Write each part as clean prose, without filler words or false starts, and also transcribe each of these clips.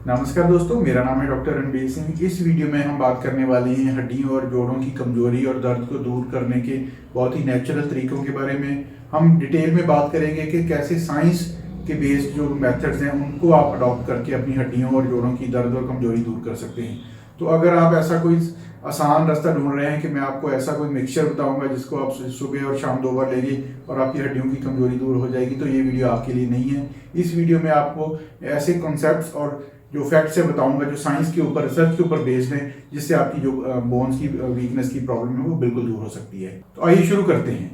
नमस्कार दोस्तों, मेरा नाम है डॉक्टर रणबीर सिंह। इस वीडियो में हम बात करने वाले हैं हड्डियों और जोड़ों की कमजोरी और दर्द को दूर करने के बहुत ही नेचुरल तरीकों के बारे में। हम डिटेल में बात करेंगे कि कैसे साइंस के बेस्ड जो मेथड्स हैं उनको आप अडॉप्ट करके अपनी हड्डियों और जोड़ों की दर्द और कमजोरी दूर कर सकते हैं। तो अगर आप ऐसा कोई आसान रास्ता ढूंढ रहे हैं कि मैं आपको ऐसा कोई मिक्सचर बताऊंगा जिसको आप सुबह और शाम 2 बार लेंगे और आपकी हड्डियों की कमजोरी दूर हो जाएगी, तो ये वीडियो आपके लिए नहीं है। इस वीडियो में आपको ऐसे कॉन्सेप्ट्स और जो फैक्ट्स है बताऊंगा जो साइंस के ऊपर, रिसर्च के ऊपर बेस्ड है, जिससे आपकी जो बोन्स की वीकनेस की प्रॉब्लम है वो बिल्कुल दूर हो सकती है। तो आइए शुरू करते हैं।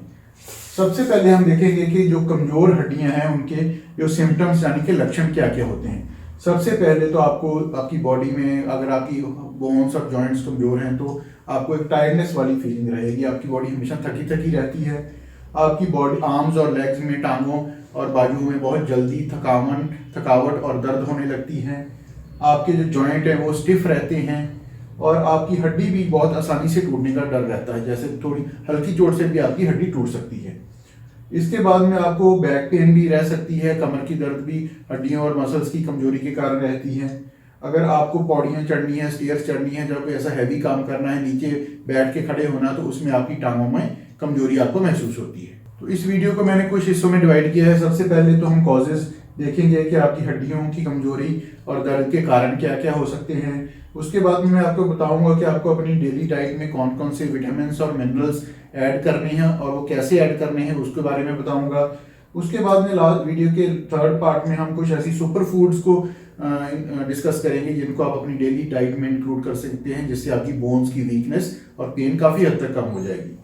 सबसे पहले हम देखेंगे कि जो कमजोर हड्डियां हैं उनके जो सिम्टम्स यानी कि लक्षण क्या क्या होते हैं। सबसे पहले तो आपको आपकी बॉडी में अगर आपकी बोन्स और जॉइंट्स कमजोर हैं तो आपको एक टायर्डनेस वाली फीलिंग रहेगी। आपकी बॉडी हमेशा थकी थकी रहती है। आपकी बॉडी आर्म्स और लेग्स में, टांगों और बाजुओं में बहुत जल्दी थकावट और दर्द होने लगती है। आपके जो जॉइंट है वो स्टिफ रहते हैं और आपकी हड्डी भी बहुत आसानी से टूटने का डर रहता है। जैसे थोड़ी हल्की चोट से भी आपकी हड्डी टूट सकती है। इसके बाद में आपको बैक पेन भी रह सकती है। कमर की दर्द भी हड्डियों और मसल्स की कमजोरी के कारण रहती है। अगर आपको पौड़ियाँ चढ़नी है, स्टेयर्स चढ़नी है, जब ऐसा हैवी काम करना है, नीचे बैठ के खड़े होना, तो उसमें आपकी टांगों में कमजोरी आपको महसूस होती है। तो इस वीडियो को मैंने कुछ हिस्सों में डिवाइड किया है। सबसे पहले तो हम कॉजेज देखेंगे कि आपकी हड्डियों की कमजोरी और दर्द के कारण क्या क्या हो सकते हैं। उसके बाद में मैं आपको बताऊंगा कि आपको अपनी डेली डाइट में कौन कौन से विटामिन और मिनरल्स ऐड करने हैं और वो कैसे ऐड करने हैं उसके बारे में बताऊंगा। उसके बाद में लास्ट वीडियो के थर्ड पार्ट में हम कुछ ऐसी सुपर फूड्स को डिस्कस करेंगे जिनको आप अपनी डेली डाइट में इंक्लूड कर सकते हैं, जिससे आपकी बोन्स की वीकनेस और पेन काफ़ी हद तक कम हो जाएगी।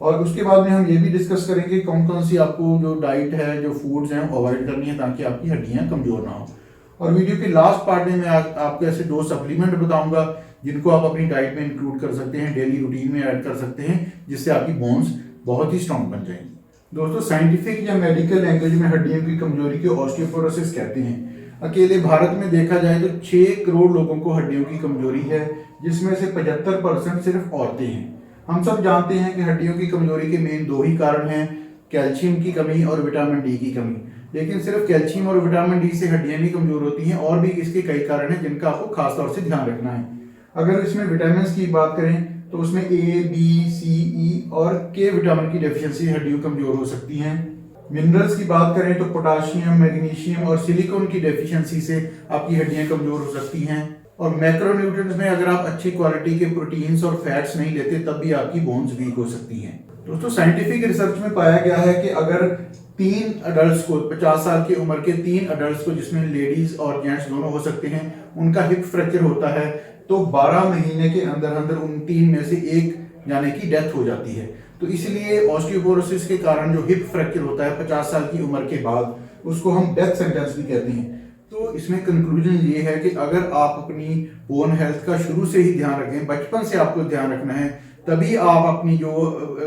और उसके बाद में हम ये भी डिस्कस करेंगे कौन कौन सी आपको जो डाइट है, जो फूड्स हैं वो अवॉइड करनी है ताकि आपकी हड्डियां कमजोर ना हो। और वीडियो के लास्ट पार्ट में मैं आपको ऐसे 2 सप्लीमेंट बताऊंगा जिनको आप अपनी डाइट में इंक्लूड कर सकते हैं, डेली रूटीन में ऐड कर सकते हैं, जिससे आपकी बोन्स बहुत ही स्ट्रांग बन जाएंगी। दोस्तों, साइंटिफिक या मेडिकल लैंग्वेज में हड्डियों की कमजोरी को ऑस्टियोपोरोसिस कहते हैं। अकेले भारत में देखा जाए तो 6 करोड़ लोगों को हड्डियों की कमजोरी है, जिसमें से 75% सिर्फ औरतें हैं। हम सब जानते हैं कि हड्डियों की कमजोरी के मेन 2 ही कारण हैं, कैल्शियम की कमी और विटामिन डी की कमी। लेकिन सिर्फ कैल्शियम और विटामिन डी से हड्डियां नहीं कमजोर होती हैं, और भी इसके कई कारण हैं जिनका आपको खास तौर से ध्यान रखना है। अगर इसमें विटामिन की बात करें तो उसमें ए, बी, सी, ई और के विटामिन की डेफिशिएंसी हड्डियों कमजोर हो सकती हैं। मिनरल्स की बात करें तो पोटाशियम, मैग्नीशियम और सिलिकॉन की डेफिशिएंसी से आपकी हड्डियां कमजोर हो सकती हैं। और मैक्रोन्यूट्रिएंट्स में अगर आप अच्छी क्वालिटी के प्रोटीन्स और फैट्स नहीं लेते तब भी आपकी बोन्स वीक हो सकती हैं। दोस्तों, साइंटिफिक रिसर्च में पाया गया है कि अगर 3 अडल्ट्स को, 50 साल की उम्र के 3 अडल्ट्स को, जिसमें लेडीज और जेंट्स दोनों हो सकते हैं, उनका हिप फ्रैक्चर होता है तो 12 महीने के अंदर अंदर उन 3 में से 1 जाने की डेथ हो जाती है। तो इसलिए ऑस्टियोपोरोसिस के कारण जो हिप फ्रैक्चर होता है 50 साल की उम्र के बाद, उसको हम डेथ सेंटेंस भी कहते हैं। तो इसमें कंक्लूजन ये है कि अगर आप अपनी बोन हेल्थ का शुरू से ही ध्यान रखें, बचपन से आपको ध्यान रखना है, तभी आप अपनी जो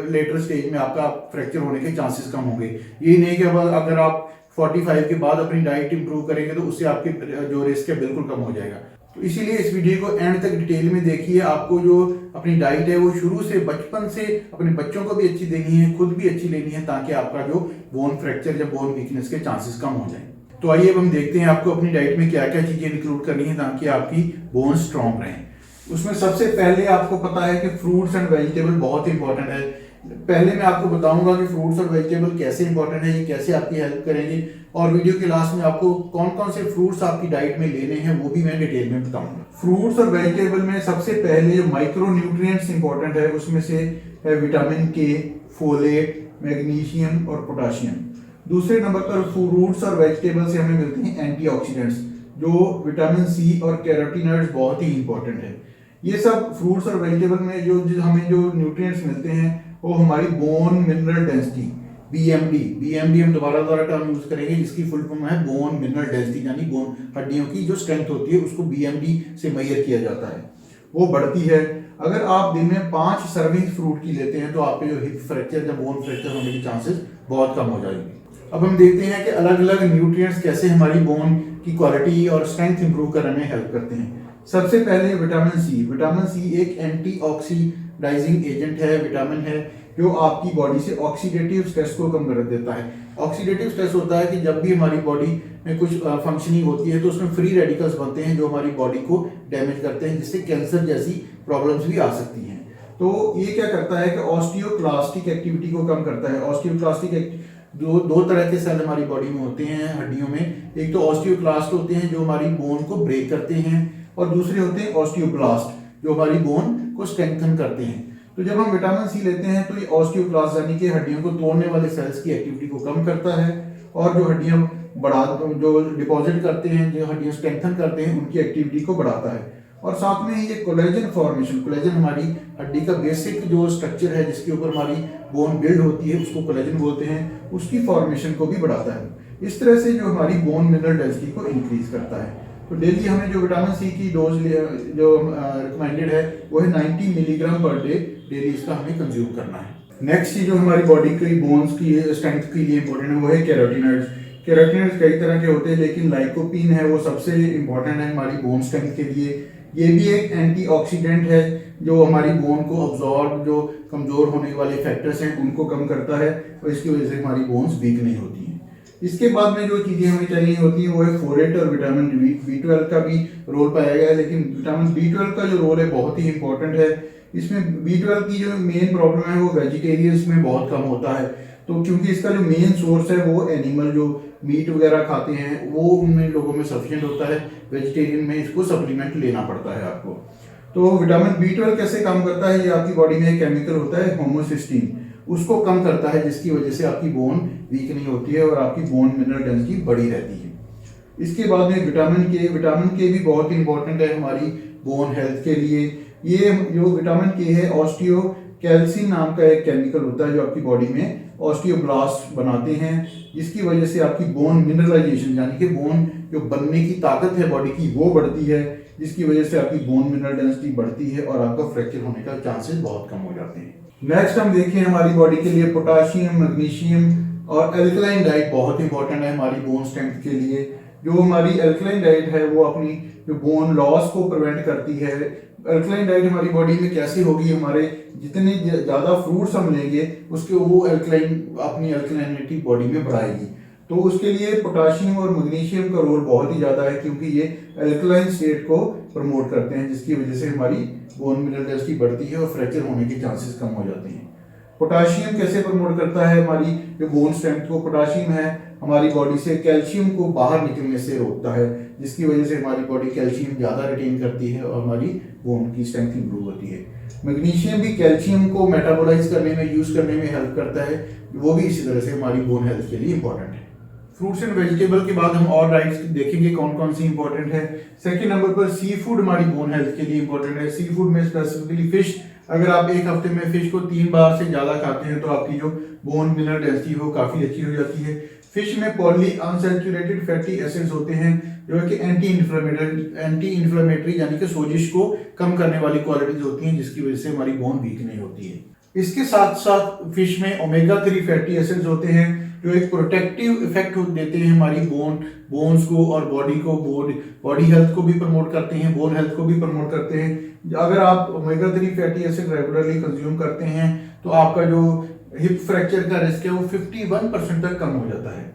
लेटर स्टेज में आपका फ्रैक्चर होने के चांसेस कम होंगे। ये नहीं कि अगर आप 45 के बाद अपनी डाइट इंप्रूव करेंगे तो उससे आपके जो रिस्क है बिल्कुल कम हो जाएगा। तो इसीलिए इस वीडियो को एंड तक डिटेल में देखिए। आपको जो अपनी डाइट है वो शुरू से, बचपन से अपने बच्चों को भी अच्छी देनी है, खुद भी अच्छी लेनी है, ताकि आपका जो बोन फ्रैक्चर या बोन वीकनेस के चांसेस कम हो जाए। तो आइए अब हम देखते हैं आपको अपनी डाइट में क्या क्या चीजें इंक्लूड करनी है ताकि आपकी बोन स्ट्रांग रहें। उसमें सबसे पहले आपको पता है कि फ्रूट्स एंड वेजिटेबल बहुत इंपॉर्टेंट है। पहले मैं आपको बताऊंगा कि फ्रूट्स और वेजिटेबल कैसे इंपॉर्टेंट है, ये कैसे आपकी हेल्प करेंगे, और वीडियो के लास्ट में आपको कौन कौन से फ्रूट्स आपकी डाइट में लेने हैं वो भी मैं डिटेल में बताऊंगा। फ्रूट्स और वेजिटेबल में सबसे पहले जो माइक्रो न्यूट्रिएंट्स इंपॉर्टेंट है उसमें से है विटामिन के, फोलेट, मैग्नीशियम और पोटाशियम। दूसरे नंबर पर फ्रूट्स और वेजिटेबल से हमें मिलते हैं एंटीऑक्सीडेंट्स, जो विटामिन सी और कैरोटीनॉइड्स बहुत ही इंपॉर्टेंट है। ये सब फ्रूट्स और वेजिटेबल में जो हमें जो न्यूट्रिएंट्स मिलते हैं वो हमारी बोन मिनरल डेंसिटी, बीएमडी हम दोबारा टर्म यूज करेंगे, जिसकी फुल फॉर्म है बोन मिनरल डेंसिटी, यानी बोन हड्डियों की जो स्ट्रेंथ होती है उसको बीएमडी से मेजर किया जाता है, वो बढ़ती है। अगर आप दिन में 5 सर्विंग फ्रूट की लेते हैं तो आपके जो हिप फ्रैक्चर या बोन फ्रैक्चर होने के चांसेस बहुत कम हो जाएंगे। अब हम देखते हैं कि अलग अलग न्यूट्रिएंट्स कैसे हमारी बोन की क्वालिटी और स्ट्रेंथ इंप्रूव करने में हेल्प करते हैं। सबसे पहले विटामिन सी एक एंटीऑक्सीडाइजिंग एजेंट है, विटामिन है जो आपकी बॉडी से ऑक्सीडेटिव स्ट्रेस को कम कर देता है। ऑक्सीडेटिव स्ट्रेस होता है कि जब भी हमारी बॉडी में कुछ फंक्शनिंग होती है तो उसमें फ्री रेडिकल्स बनते हैं जो हमारी बॉडी को डैमेज करते हैं, जिससे कैंसर जैसी प्रॉब्लम्स भी आ सकती हैं। तो ये क्या करता है कि ऑस्टियोक्लास्टिक एक्टिविटी को कम करता है। ऑस्टियोक्लास्टिक दो तरह के सेल हमारी बॉडी में होते हैं हड्डियों में। एक तो ऑस्टियोक्लास्ट होते हैं जो हमारी बोन को ब्रेक करते हैं, और दूसरे होते हैं ऑस्टियोब्लास्ट जो हमारी बोन को स्ट्रेंथन करते हैं। तो जब हम विटामिन सी लेते हैं तो ये ऑस्टियोब्लास्ट यानी कि हड्डियों को तोड़ने वाले सेल्स की एक्टिविटी को कम करता है, और जो हड्डियां जो डिपॉजिट करते हैं, जो हड्डियां स्ट्रेंथन करते हैं, उनकी एक्टिविटी को बढ़ाता है। और साथ में ये कोलेजन फॉर्मेशन, कोलेजन हमारी हड्डी का बेसिक जो स्ट्रक्चर है जिसके ऊपर हमारी बोन बिल्ड होती है उसको कोलेजन बोलते हैं, उसकी फॉर्मेशन को भी बढ़ाता है। इस तरह से जो हमारी बोन मिनरल डेंसिटी को इंक्रीज करता है। तो डेली हमें जो विटामिन सी की डोज जो रिकमेंडेड है वो है 90 मिलीग्राम पर डे, डेली इसका हमें कंज्यूम करना है। नेक्स्ट चीज जो हमारी बॉडी की बोन्स की स्ट्रेंथ के लिए इंपॉर्टेंट है वो है कैरोटिनॉइड्स। कैरोटिनॉइड्स कई तरह के होते हैं, लेकिन लाइकोपीन है वो सबसे इंपॉर्टेंट है हमारी बोन स्ट्रेंथ के लिए। ये भी एक एंटीऑक्सीडेंट है जो हमारी बोन को अब्जॉर्ब, जो कमजोर होने वाले फैक्टर्स हैं उनको कम करता है, और इसकी वजह से हमारी बोन्स वीक नहीं होती हैं। इसके बाद में जो चीज़ें हमें चाहिए होती हैं वो है फोलेट और विटामिन B12 का भी रोल पाया गया है, लेकिन विटामिन B12 का जो रोल है बहुत ही इंपॉर्टेंट है। इसमें B12 की जो मेन प्रॉब्लम है वो वेजिटेरियंस में बहुत कम होता है, तो क्योंकि इसका जो मेन सोर्स है वो एनिमल जो मीट वगैरह खाते हैं वो उनमें लोगों में सफिशिएंट होता है, वेजिटेरियन में इसको सप्लीमेंट लेना पड़ता है आपको। तो विटामिन B12 कैसे काम करता है, ये आपकी बॉडी में एक केमिकल होता है होमोसिस्टीन, उसको कम करता है, जिसकी वजह से आपकी बोन वीक नहीं होती है और आपकी बोन मिनरल डेंसिटी बढ़ी रहती है। इसके बाद में विटामिन के भी बहुत इंपॉर्टेंट है हमारी बोन हेल्थ के लिए। ये जो विटामिन के है ऑस्टियो कैल्सिन नाम का एक केमिकल होता है जो आपकी बॉडी में ऑस्टियोब्लास्ट बनाते हैं, जिसकी वजह से आपकी बोन मिनरलाइजेशन यानी कि बोन जो बनने की ताकत है बॉडी की वो बढ़ती है, जिसकी वजह से आपकी बोन मिनरल डेंसिटी बढ़ती है और आपका फ्रैक्चर होने का चांसेस बहुत कम हो जाते हैं। नेक्स्ट हम देखें हमारी बॉडी के लिए पोटाशियम, मैग्नीशियम और एल्कलाइन डाइट बहुत इंपॉर्टेंट है हमारी बोन स्ट्रेंथ के लिए। जो हमारी एल्कलाइन डाइट है वो अपनी जो बोन लॉस को प्रिवेंट करती है। एल्कलाइन डाइट हमारी बॉडी में कैसी होगी, हमारे जितने ज़्यादा फ्रूट्स हम लेंगे उसके वो अपनी एल्कलाइनिटी बॉडी में बढ़ाएगी। तो उसके लिए पोटाशियम और मैग्नीशियम का रोल बहुत ही ज़्यादा है, क्योंकि ये एल्कलाइन स्टेट को प्रमोट करते हैं, जिसकी वजह से हमारी बोन मिनरल डेंसिटी बढ़ती है और फ्रैक्चर होने के चांसेस कम हो जाते हैं। पोटाशियम कैसे प्रमोट करता है हमारी जो बोन स्ट्रेंथ को, पोटाशियम है हमारी बॉडी से कैल्शियम को बाहर निकलने से रोकता है, जिसकी वजह से हमारी बॉडी कैल्शियम ज़्यादा रिटेन करती है और हमारी बोन की स्ट्रेंथ इंप्रूव होती है। मैग्नीशियम भी कैल्शियम को मेटाबोलाइज करने में, यूज करने में हेल्प करता है, वो भी इसी तरह से हमारी बोन हेल्थ के लिए इंपॉर्टेंट है। फ्रूट्स एंड वेजिटेबल के बाद हम और डाइट्स देखेंगे कौन कौन सी इंपॉर्टेंट है। सेकंड नंबर पर सी फूड हमारी बोन हेल्थ के लिए इंपॉर्टेंट है। सी फूड में स्पेसिफिकली फिश, अगर आप एक हफ्ते में फिश को 3 बार से ज़्यादा खाते हैं तो आपकी जो बोन मिनरल डेंसिटी हो काफ़ी अच्छी हो जाती है। फिश में पॉली अनसैचुरेटेड फैटी एसिड्स होते हैं जो कि एंटी इन्फ्लेमेटरी यानी कि सोजिश को कम करने वाली क्वालिटीज होती हैं, जिसकी वजह से हमारी बोन वीक नहीं होती है। इसके साथ साथ फिश में ओमेगा 3 फैटी एसिड्स होते हैं जो एक प्रोटेक्टिव इफेक्ट देते हैं हमारी बोन्स को और बॉडी हेल्थ को भी प्रमोट करते हैं, बोन हेल्थ को भी प्रमोट करते हैं। अगर आप omega 3 fatty acid regularly consume करते हैं तो आपका जो हिप फ्रैक्चर का रिस्क है वो 51% तक कम हो जाता है।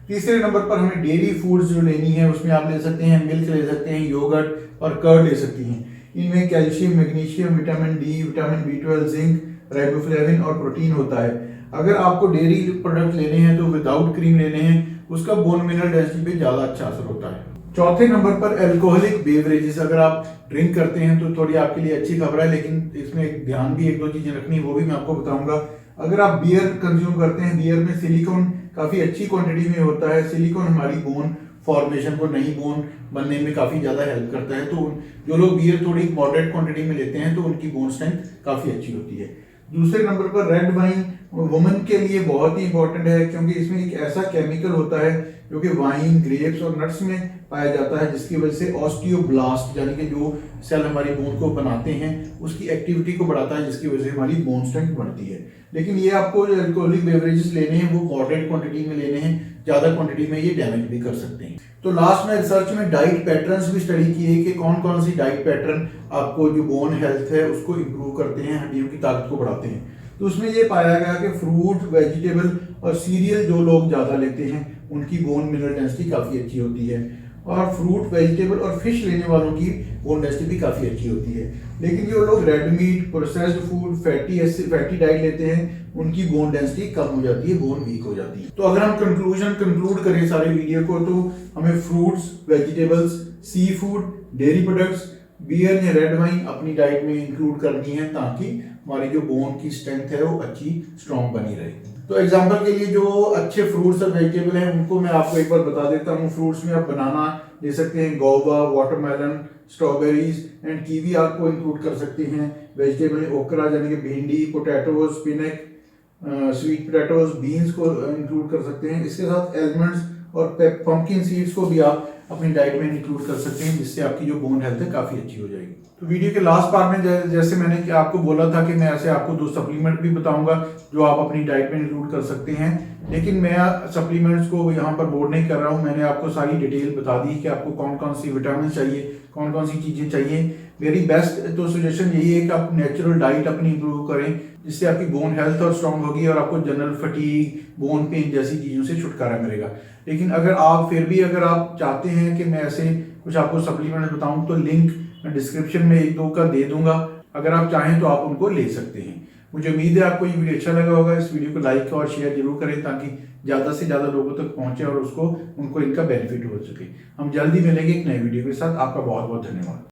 तीसरे नंबर पर हमें डेयरी फूड्स जो लेनी है उसमें आप ले सकते हैं मिल्क ले सकते हैं, योगर्ट और कर्ड ले सकती हैं। इनमें calcium, magnesium, vitamin D, vitamin B12, zinc, riboflavin और प्रोटीन होता है। अगर आपको डेयरी प्रोडक्ट लेने हैं तो विदाउट क्रीम लेने हैं, उसका बोन मिनरल डेंसिटी पे ज़्यादा अच्छा असर होता है। चौथे नंबर पर अल्कोहलिक बेवरेजेस, अगर आप ड्रिंक करते हैं तो थोड़ी आपके लिए अच्छी खबर है, लेकिन इसमें ध्यान भी 1-2 चीज़ें रखनी, वो भी मैं आपको बताऊंगा। अगर आप बियर कंज्यूम करते हैं, बियर में सिलिकॉन काफ़ी अच्छी क्वांटिटी में होता है। सिलिकॉन हमारी बोन फॉर्मेशन को, नई बोन बनने में काफ़ी ज़्यादा हेल्प करता है। तो जो लोग बियर थोड़ी मॉडरेट क्वांटिटी में लेते हैं तो उनकी बोन स्ट्रेंथ काफ़ी अच्छी होती है। दूसरे नंबर पर रेड वाइन वुमेन के लिए बहुत ही इंपॉर्टेंट है, क्योंकि इसमें एक ऐसा केमिकल होता है जो कि वाइन, ग्रेप्स और नट्स में पाया जाता है, जिसकी वजह से ऑस्टियोब्लास्ट यानी कि जो सेल हमारी बोन को बनाते हैं उसकी एक्टिविटी को बढ़ाता है, जिसकी वजह से हमारी बोन स्ट्रेंथ बढ़ती है। लेकिन ये आपको जो अल्कोहलिक बेवरेजेस लेने हैं वो मॉडरेट क्वांटिटी में लेने हैं, ज़्यादा क्वांटिटी में ये डैमेज भी कर सकते हैं। तो लास्ट में रिसर्च में डाइट पैटर्न्स भी स्टडी किए कि कौन कौन सी डाइट पैटर्न आपको जो बोन हेल्थ है उसको इम्प्रूव करते हैं, हड्डियों की ताकत को बढ़ाते हैं। तो उसमें ये पाया गया कि फ्रूट, वेजिटेबल और सीरियल जो लोग ज़्यादा लेते हैं उनकी बोन मिनरल डेंसिटी काफ़ी अच्छी होती है। और फ्रूट, वेजिटेबल और फिश लेने वालों की बोन डेंसिटी भी काफ़ी अच्छी होती है। लेकिन जो लोग red meat, processed food, fatty diet लेते हैं उनकी बोन डेंसिटी कम हो जाती है, बोन वीक हो जाती है। तो अगर हम कंक्लूड करें सारे वीडियो को, तो हमें fruits, vegetables, sea food, dairy products, beer या रेड वाइन अपनी डाइट में इंक्लूड करनी है ताकि हमारी जो बोन की स्ट्रेंथ है वो अच्छी स्ट्रॉन्ग बनी रहे। तो एग्जांपल के लिए जो अच्छे फ्रूट्स और वेजिटेबल हैं उनको मैं आपको एक बार बता देता हूँ। फ्रूट्स में आप बनाना ले सकते हैं, Goa, watermelon, strawberries and kiwi आपको इंक्लूड कर सकते हैं। वेजिटेबल में ओकरा यानी कि भिंडी, potatoes, spinach, sweet potatoes, beans को इंक्लूड कर सकते हैं। इसके साथ एलमंड्स और पंपकिन सीड्स को भी आप अपनी डाइट में इंक्लूड कर सकते हैं, जिससे आपकी जो बोन हेल्थ है काफ़ी अच्छी हो जाएगी। तो वीडियो के लास्ट पार्ट में जैसे मैंने आपको बोला था कि मैं ऐसे आपको 2 सप्लीमेंट भी बताऊंगा जो आप अपनी डाइट में इंक्लूड कर सकते हैं। लेकिन मैं सप्लीमेंट्स को यहाँ पर बोर्ड नहीं कर रहा हूँ, मैंने आपको सारी डिटेल बता दी कि आपको कौन कौन सी विटामिन चाहिए, कौन कौन सी चीज़ें चाहिए। मेरी बेस्ट तो सजेशन यही है कि आप नेचुरल डाइट अपनी इंप्रूव करें, जिससे आपकी बोन हेल्थ और स्ट्रॉन्ग होगी और आपको जनरल फटीग, बोन पेन जैसी चीज़ों से छुटकारा मिलेगा। लेकिन अगर आप चाहते हैं कि मैं ऐसे कुछ आपको सप्लीमेंट बताऊं तो लिंक डिस्क्रिप्शन में 1-2 का दे दूंगा, अगर आप चाहें तो आप उनको ले सकते हैं। मुझे उम्मीद है आपको ये वीडियो अच्छा लगा होगा। इस वीडियो को लाइक और शेयर जरूर करें ताकि ज़्यादा से ज़्यादा लोगों तक पहुंचे और उनको इनका बेनिफिट हो सके। हम जल्दी मिलेंगे एक नए वीडियो के साथ। आपका बहुत बहुत धन्यवाद।